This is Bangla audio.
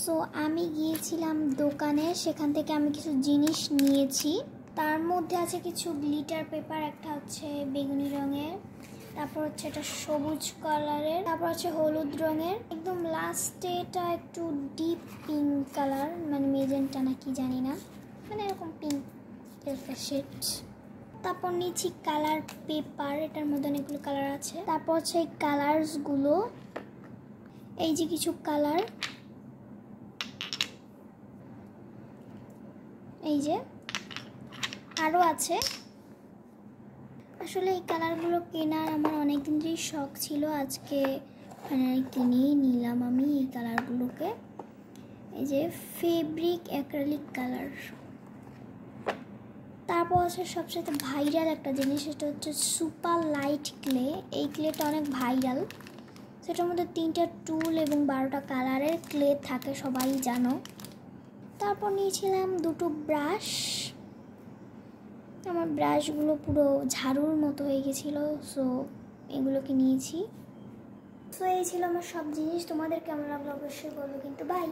সো আমি গিয়েছিলাম দোকানে, সেখান থেকে আমি কিছু জিনিস নিয়েছি। তার মধ্যে আছে কিছু গ্লিটার পেপার, একটা হচ্ছে বেগুনি রঙের, তারপর হচ্ছে এটা সবুজ কালারের, তারপর হচ্ছে হলুদ রঙের, একদম লাস্টে এটা একটু ডিপ পিঙ্ক কালার, মানে মেজেন্টা না কি জানি না, মানে এরকম পিঙ্ক একটা শেড। তারপর নিচে কালার পেপার, এটার মধ্যে অনেকগুলো কালার আছে। তারপর হচ্ছে এই কালারসগুলো, এই যে কিছু কালার, এই যে আরও আছে। আসলে এই কালারগুলো কেনার আমার অনেক দিন ধরেই শখ ছিল, আজকে কিনেই নিলাম আমি এই কালারগুলোকে। এই যে ফেব্রিক অ্যাক্রিলিক কালার। তারপর হচ্ছে সবচেয়ে ভাইরাল একটা জিনিস, সেটা হচ্ছে সুপার লাইট ক্লে। এই ক্লেটা অনেক ভাইরাল, সেটার মধ্যে 3টা টুল এবং 12টা কালারের ক্লে থাকে, সবাই জানো। তারপর নিয়েছিলাম 2টো ব্রাশ। আমার ব্রাশগুলো পুরো ঝাড়ুর মতো হয়ে গেছিলো, সো এগুলোকে নিয়েছি। সো এই ছিল আমার সব জিনিস। তোমাদের কেমন লাগলো অবশ্যই বলবো কিন্তু। বাই।